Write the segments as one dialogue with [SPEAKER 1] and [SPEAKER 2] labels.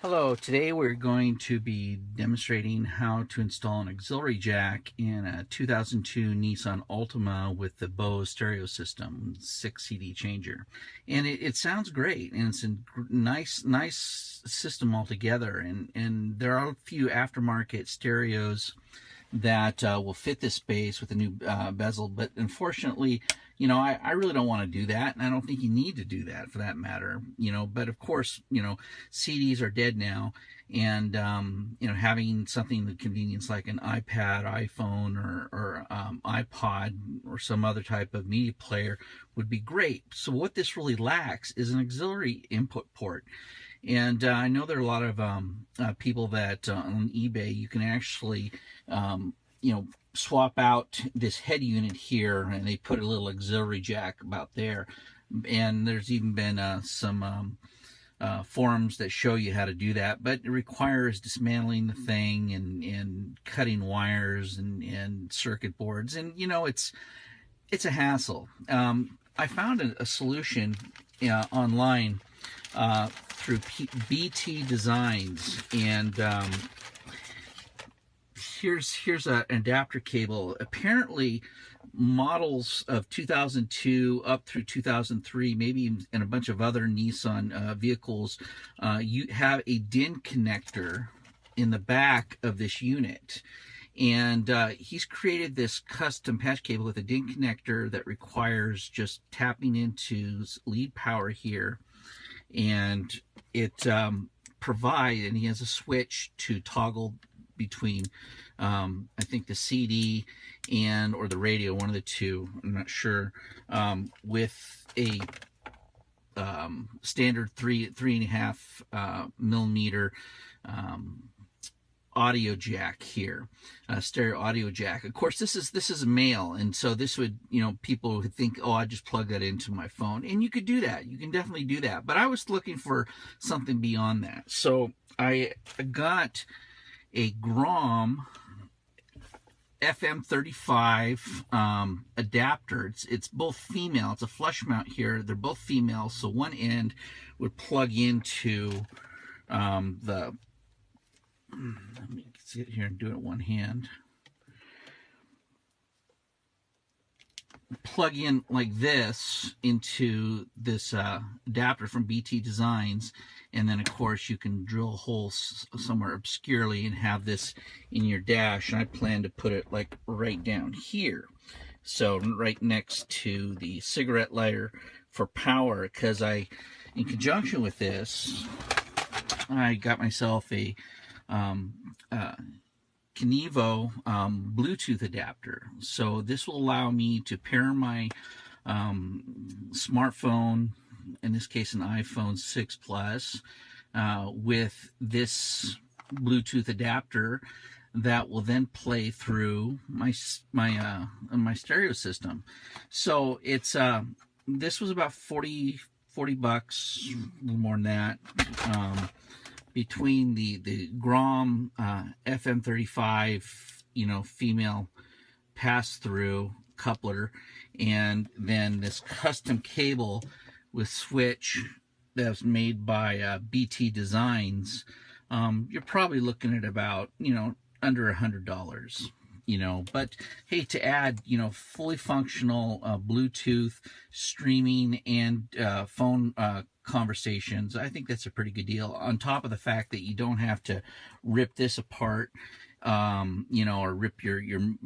[SPEAKER 1] Hello, today we're going to be demonstrating how to install an auxiliary jack in a 2002 Nissan Altima with the Bose stereo system, 6 CD changer. And it sounds great, and it's a nice system altogether. And there are a few aftermarket stereos that will fit this space with a new bezel, but unfortunately, I really don't want to do that, and I don't think you need to do that for that matter, but of course, CDs are dead now, and having something that convenience like an iPad, iPhone, or iPod, or some other type of media player would be great. So what this really lacks is an auxiliary input port. And I know there are a lot of people that on eBay you can actually, swap out this head unit here, and they put a little auxiliary jack about there. And there's even been some forums that show you how to do that, but it requires dismantling the thing and cutting wires and circuit boards, and it's a hassle. I found a solution online through BT Designs, and here's an adapter cable. Apparently, models of 2002 up through 2003, maybe in a bunch of other Nissan vehicles, you have a DIN connector in the back of this unit. And he's created this custom patch cable with a DIN connector that requires just tapping into lead power here, and it provides, and he has a switch to toggle between I think the CD or the radio, one of the two, I'm not sure, with a standard 3.5 millimeter audio jack here, stereo audio jack. Of course, this is a male, and so this would, people would think, oh, I just plug that into my phone, and you could do that. You can definitely do that. But I was looking for something beyond that, so I got a Grom FM35 adapter. It's both female. It's a flush mount here. They're both female, so one end would plug into the. Let me sit here and do it one hand. Plug in like this into this adapter from BT Designs, and then of course you can drill holes somewhere obscurely and have this in your dash. And I plan to put it like right down here, so right next to the cigarette lighter for power, because in conjunction with this, I got myself a Kenevo Bluetooth adapter. So this will allow me to pair my smartphone, in this case an iPhone 6 Plus, with this Bluetooth adapter that will then play through my stereo system. So it's this was about 40 bucks, a little more than that. Between the Grom FM35, female pass-through coupler, and then this custom cable with switch that's made by BT Designs, you're probably looking at about, under $100. But hey, to add, fully functional Bluetooth streaming and phone conversations, I think that's a pretty good deal, on top of the fact that you don't have to rip this apart, or rip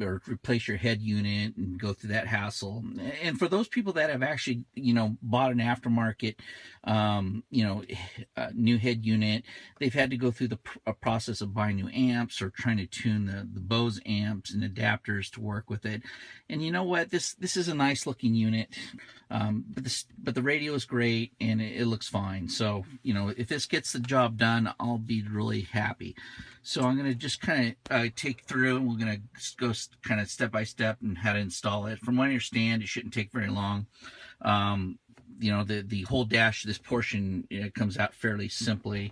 [SPEAKER 1] or replace your head unit and go through that hassle. And for those people that have actually, bought an aftermarket, new head unit, they've had to go through the process of buying new amps or trying to tune the Bose amps and adapters to work with it. And you know what? This is a nice looking unit, but the radio is great and it looks fine. So, if this gets the job done, I'll be really happy. So I'm going to just kind of take through, and we're going to go kind of step by step and how to install it. From what I understand, it shouldn't take very long. The whole dash, this portion, comes out fairly simply.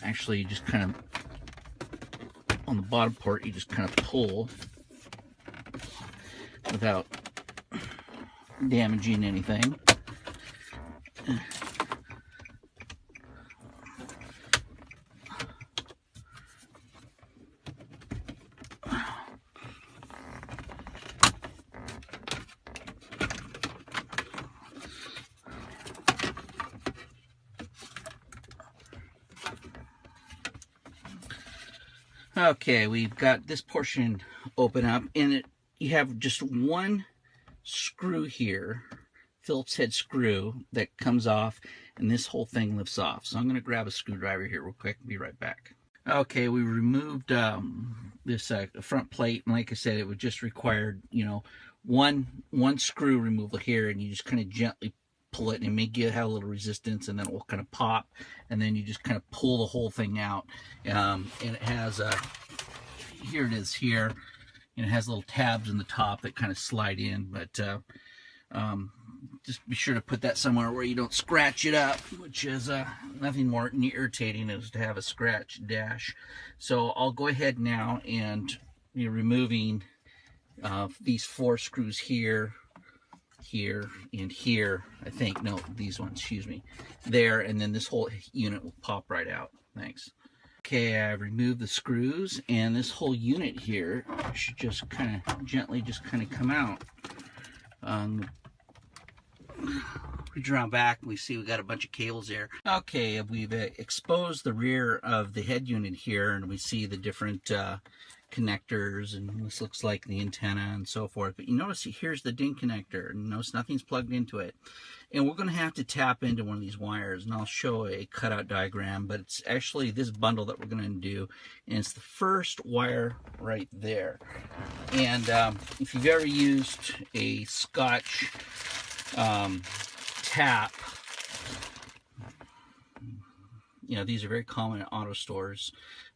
[SPEAKER 1] Actually, you just kind of, on the bottom port, you just kind of pull without damaging anything. Okay, we've got this portion open up, and you have just one screw here, Phillips head screw, that comes off, and this whole thing lifts off. So I'm going to grab a screwdriver here real quick and be right back. Okay, we removed this front plate, and like I said, it would just require, you know, one screw removal here, and you just kind of gently pull it, and it may have a little resistance, and then it will kind of pop, and then you just kind of pull the whole thing out. And it has here it is here, and it has little tabs in the top that kind of slide in, but just be sure to put that somewhere where you don't scratch it up, which is nothing more irritating as to have a scratch dash. So I'll go ahead now and you're removing these 4 screws here, here, and here. I think, no, these ones, excuse me, there, and then this whole unit will pop right out. Thanks. Okay, I've removed the screws, and this whole unit here should just kind of gently just kind of come out. Reach around back, and we see we got a bunch of cables there. Okay, we've exposed the rear of the head unit here, and we see the different connectors, and this looks like the antenna and so forth. But you notice here's the DIN connector, and notice nothing's plugged into it. And we're going to have to tap into one of these wires, and I'll show a cutout diagram, but it's actually this bundle that we're going to do, and it's the first wire right there. And if you've ever used a Scotch tap, you know, these are very common at auto stores.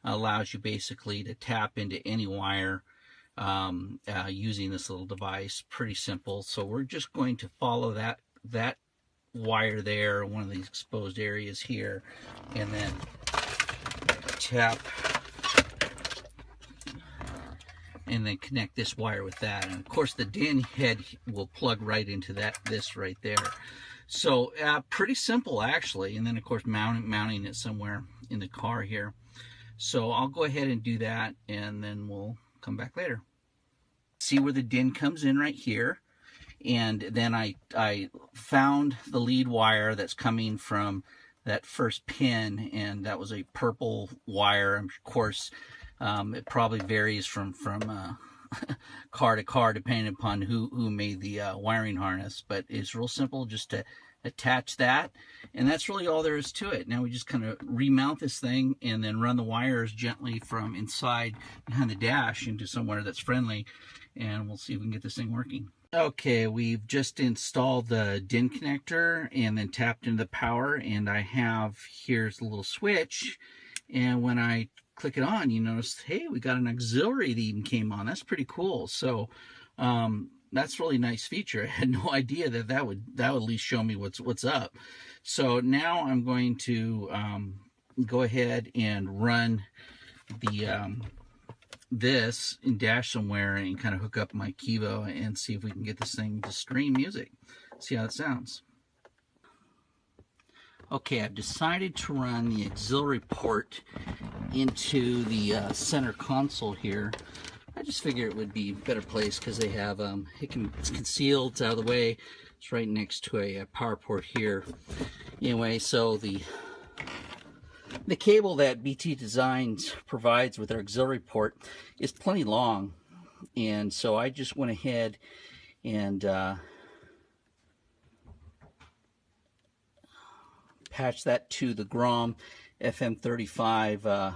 [SPEAKER 1] Allows you basically to tap into any wire using this little device. Pretty simple. So we're just going to follow that wire there, one of these exposed areas here, and then tap, and then connect this wire with that. And of course the DIN head will plug right into this right there. So pretty simple actually. And then of course mounting it somewhere in the car here. So I'll go ahead and do that, and then we'll come back later. See where the DIN comes in right here, and then I found the lead wire that's coming from that first pin, and that was a purple wire. Of course, it probably varies from car to car depending upon who made the wiring harness, but it's real simple just to attach that, and that's really all there is to it. Now we just kind of remount this thing and then run the wires gently from inside behind the dash into somewhere that's friendly, and we'll see if we can get this thing working. Okay, we've just installed the DIN connector and then tapped into the power, and I have, here's a little switch, and when I click it on, you notice, hey, we got an auxiliary that even came on. That's pretty cool. So that's a really nice feature. I had no idea that would at least show me what's up. So now I'm going to go ahead and run the this in dash somewhere and kind of hook up my Kivo and see if we can get this thing to stream music. See how it sounds. Okay, I've decided to run the auxiliary port into the center console here. I just figure it would be a better place because they have it's concealed, it's out of the way. It's right next to a power port here. Anyway, so the cable that BT Designs provides with their auxiliary port is plenty long, and so I just went ahead and patched that to the Grom FM35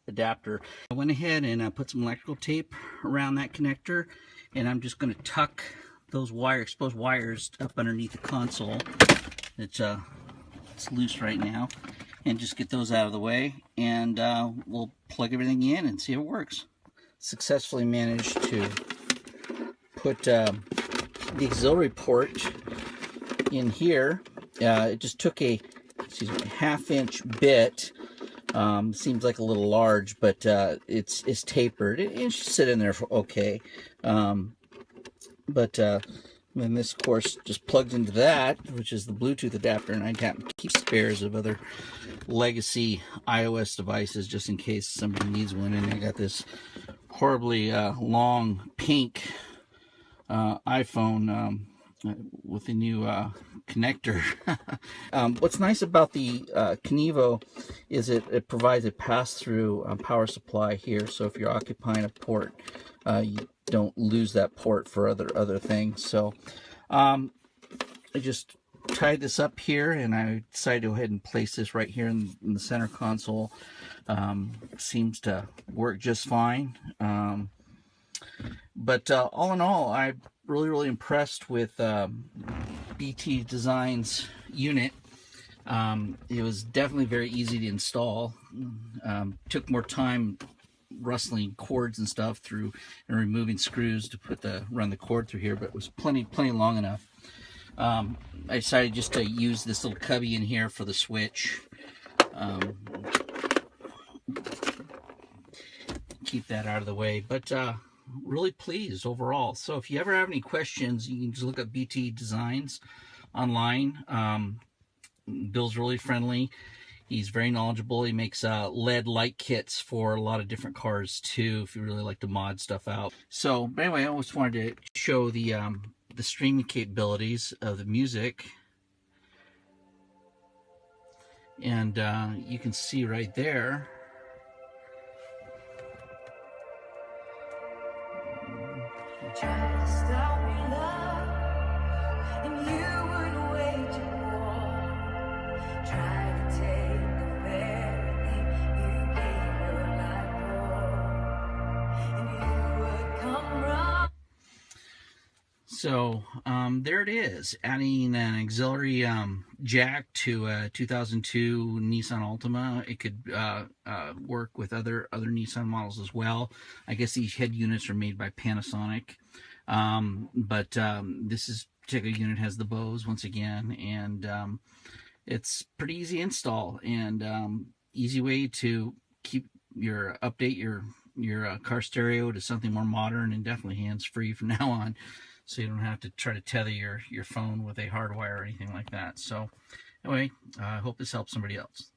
[SPEAKER 1] adapter. I went ahead and put some electrical tape around that connector, and I'm just going to tuck those exposed wires up underneath the console. It's loose right now, and just get those out of the way, and we'll plug everything in and see if it works. Successfully managed to put the auxiliary port in here. It just took a half-inch bit. Seems like a little large, but it's tapered. It should sit in there for okay. But then this, of course, just plugs into that, which is the Bluetooth adapter, and I happen to keep spares of other legacy iOS devices just in case somebody needs one. And I got this horribly long pink iPhone with the new connector. What's nice about the Kenevo is it provides a pass-through power supply here, so if you're occupying a port, you don't lose that port for other things. So I just tied this up here, and I decided to go ahead and place this right here in the center console. Seems to work just fine. But all in all, I'm really impressed with BT Design's unit. It was definitely very easy to install. Took more time rustling cords and stuff through and removing screws to run the cord through here, but it was plenty long enough. I decided just to use this little cubby in here for the switch. Keep that out of the way, but really pleased overall. So if you ever have any questions, you can just look up BT Designs online. Bill's really friendly. He's very knowledgeable. He makes LED light kits for a lot of different cars too, if you really like to mod stuff out. So anyway, I always wanted to show the streaming capabilities of the music. And you can see right there,
[SPEAKER 2] tried to stop me, love, and you wouldn't wait to walk. Tried to take the very thing you gave your life for, and you would come wrong.
[SPEAKER 1] So there it is, adding an auxiliary jack to a 2002 Nissan Altima. It could work with other Nissan models as well. I guess these head units are made by Panasonic, but this particular unit has the Bose once again, and it's pretty easy install and easy way to update your car stereo to something more modern and definitely hands-free from now on. So you don't have to try to tether your phone with a hard wire or anything like that. So anyway, I hope this helps somebody else.